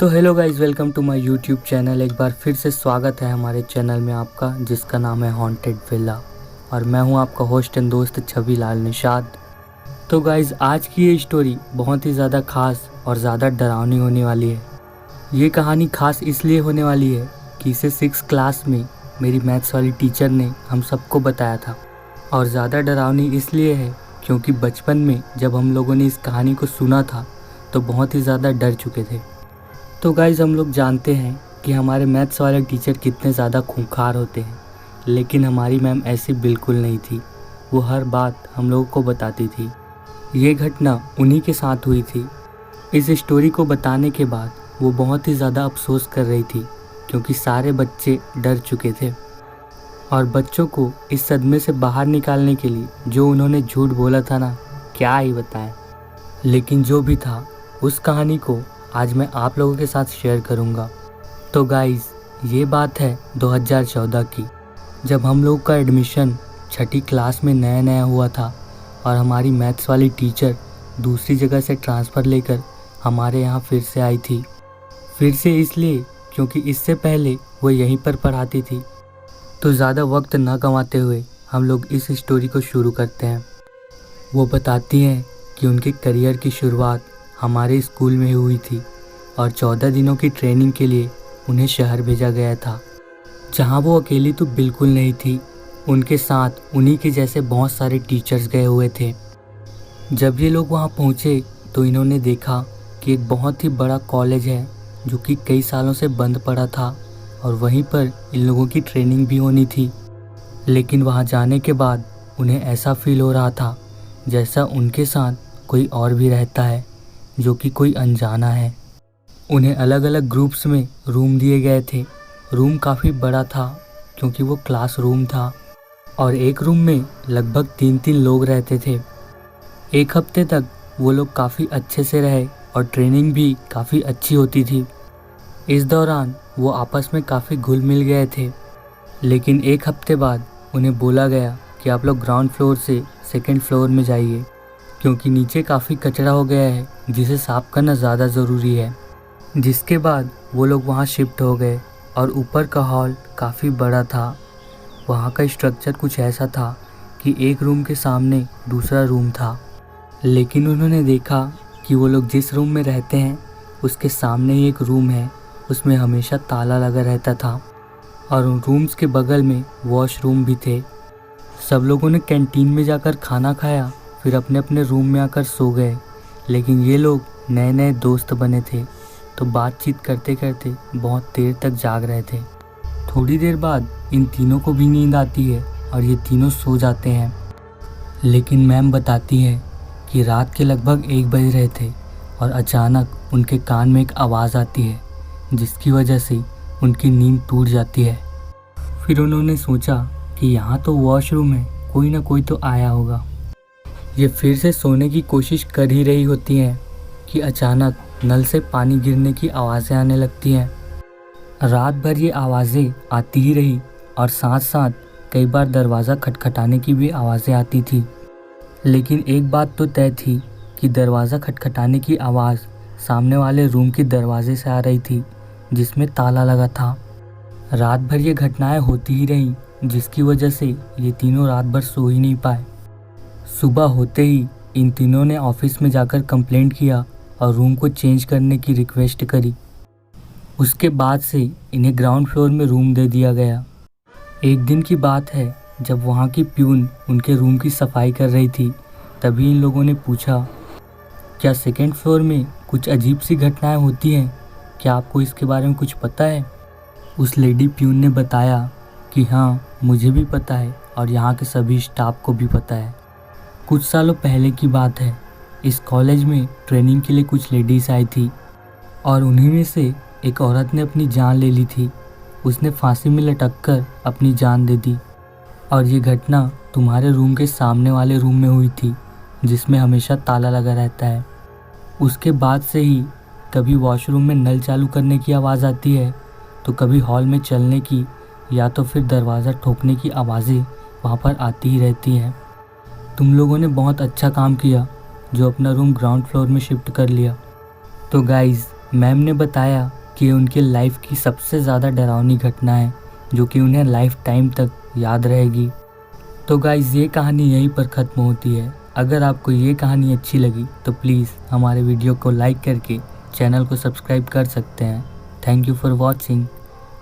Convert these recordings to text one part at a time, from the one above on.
तो hello guys, welcome to my YouTube channel. एक बार फिर से स्वागत है हमारे चैनल में आपका, जिसका नाम है हॉन्टेड विला। और मैं हूं आपका होस्ट एंड दोस्त छवि लाल निषाद। तो गाइस, आज की ये स्टोरी बहुत ही ज़्यादा खास और ज़्यादा डरावनी होने वाली है। ये कहानी खास इसलिए होने वाली है कि इसे 6th क्लास में मेरी मैथ्स वाली टीचर ने हम सबको बताया था। और ज़्यादा डरावनी इसलिए है क्योंकि बचपन में जब हम लोगों ने इस कहानी को सुना था तो बहुत ही ज़्यादा डर चुके थे। तो गाइज़, हम लोग जानते हैं कि हमारे मैथ्स वाले टीचर कितने ज़्यादा खूंखार होते हैं, लेकिन हमारी मैम ऐसी बिल्कुल नहीं थी। वो हर बात हम लोगों को बताती थी। ये घटना उन्हीं के साथ हुई थी। इस स्टोरी को बताने के बाद वो बहुत ही ज़्यादा अफसोस कर रही थी क्योंकि सारे बच्चे डर चुके थे। और बच्चों को इस सदमे से बाहर निकालने के लिए जो उन्होंने झूठ बोला था ना, क्या ही बताएं। लेकिन जो भी था, उस कहानी को आज मैं आप लोगों के साथ शेयर करूंगा। तो गाइज़, ये बात है 2014 की, जब हम लोग का एडमिशन 6ठी क्लास में नया नया हुआ था और हमारी मैथ्स वाली टीचर दूसरी जगह से ट्रांसफ़र लेकर हमारे यहाँ फिर से आई थी। फिर से इसलिए क्योंकि इससे पहले वो यहीं पर पढ़ाती थी। तो ज़्यादा वक्त ना गंवाते हुए हम लोग इस स्टोरी को शुरू करते हैं। वो बताती हैं कि उनके करियर की शुरुआत हमारे स्कूल में हुई थी और 14 दिनों की ट्रेनिंग के लिए उन्हें शहर भेजा गया था, जहां वो अकेली तो बिल्कुल नहीं थी। उनके साथ उन्हीं के जैसे बहुत सारे टीचर्स गए हुए थे। जब ये लोग वहां पहुंचे तो इन्होंने देखा कि एक बहुत ही बड़ा कॉलेज है जो कि कई सालों से बंद पड़ा था और वहीं पर इन लोगों की ट्रेनिंग भी होनी थी। लेकिन वहां जाने के बाद उन्हें ऐसा फील हो रहा था जैसा उनके साथ कोई और भी रहता है, जो कि कोई अनजाना है। उन्हें अलग अलग ग्रुप्स में रूम दिए गए थे। रूम काफ़ी बड़ा था क्योंकि वो क्लास रूम था और एक रूम में लगभग 3-3 लोग रहते थे। एक हफ्ते तक वो लोग काफ़ी अच्छे से रहे और ट्रेनिंग भी काफ़ी अच्छी होती थी। इस दौरान वो आपस में काफ़ी घुल मिल गए थे। लेकिन एक हफ्ते बाद उन्हें बोला गया कि आप लोग ग्राउंड फ्लोर से 2nd फ्लोर में जाइए क्योंकि नीचे काफ़ी कचरा हो गया है जिसे साफ़ करना ज़्यादा ज़रूरी है। जिसके बाद वो लोग वहाँ शिफ्ट हो गए और ऊपर का हॉल काफ़ी बड़ा था। वहाँ का स्ट्रक्चर कुछ ऐसा था कि एक रूम के सामने दूसरा रूम था। लेकिन उन्होंने देखा कि वो लोग जिस रूम में रहते हैं उसके सामने ही एक रूम है, उसमें हमेशा ताला लगा रहता था और उन रूम्स के बगल में वॉशरूम भी थे। सब लोगों ने कैंटीन में जाकर खाना खाया, फिर अपने अपने रूम में आकर सो गए। लेकिन ये लोग नए नए दोस्त बने थे तो बातचीत करते करते बहुत देर तक जाग रहे थे। थोड़ी देर बाद इन तीनों को भी नींद आती है और ये तीनों सो जाते हैं। लेकिन मैम बताती है कि रात के लगभग 1 बज रहे थे और अचानक उनके कान में एक आवाज़ आती है जिसकी वजह से उनकी नींद टूट जाती है। फिर उन्होंने सोचा कि यहाँ तो वॉशरूम है, कोई ना कोई तो आया होगा। ये फिर से सोने की कोशिश कर ही रही होती हैं कि अचानक नल से पानी गिरने की आवाज़ें आने लगती हैं। रात भर ये आवाज़ें आती ही रही और साथ साथ कई बार दरवाज़ा खटखटाने की भी आवाज़ें आती थी। लेकिन एक बात तो तय थी कि दरवाज़ा खटखटाने की आवाज़ सामने वाले रूम के दरवाजे से आ रही थी जिसमें ताला लगा था। रात भर ये घटनाएं होती ही रहीं जिसकी वजह से ये तीनों रात भर सो ही नहीं पाए। सुबह होते ही इन तीनों ने ऑफिस में जाकर कंप्लेंट किया और रूम को चेंज करने की रिक्वेस्ट करी। उसके बाद से इन्हें ग्राउंड फ्लोर में रूम दे दिया गया। एक दिन की बात है, जब वहाँ की प्यून उनके रूम की सफाई कर रही थी, तभी इन लोगों ने पूछा, क्या 2nd फ्लोर में कुछ अजीब सी घटनाएं होती हैं? क्या आपको इसके बारे में कुछ पता है? उस लेडी प्यून ने बताया कि हाँ, मुझे भी पता है और यहाँ के सभी स्टाफ को भी पता है। कुछ सालों पहले की बात है, इस कॉलेज में ट्रेनिंग के लिए कुछ लेडीज़ आई थी और उन्हीं में से एक औरत ने अपनी जान ले ली थी। उसने फांसी में लटक कर अपनी जान दे दी और ये घटना तुम्हारे रूम के सामने वाले रूम में हुई थी जिसमें हमेशा ताला लगा रहता है। उसके बाद से ही कभी वॉशरूम में नल चालू करने की आवाज़ आती है तो कभी हॉल में चलने की या तो फिर दरवाज़ा ठोकने की आवाज़ें वहाँ पर आती ही रहती हैं। तुम लोगों ने बहुत अच्छा काम किया जो अपना रूम ग्राउंड फ्लोर में शिफ्ट कर लिया। तो गाइज़, मैम ने बताया कि उनके लाइफ की सबसे ज़्यादा डरावनी घटना है जो कि उन्हें लाइफ टाइम तक याद रहेगी। तो गाइज़ ये कहानी यहीं पर ख़त्म होती है। अगर आपको ये कहानी अच्छी लगी तो प्लीज़ हमारे वीडियो को लाइक करके चैनल को सब्सक्राइब कर सकते हैं। Thank you for watching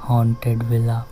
haunted villa.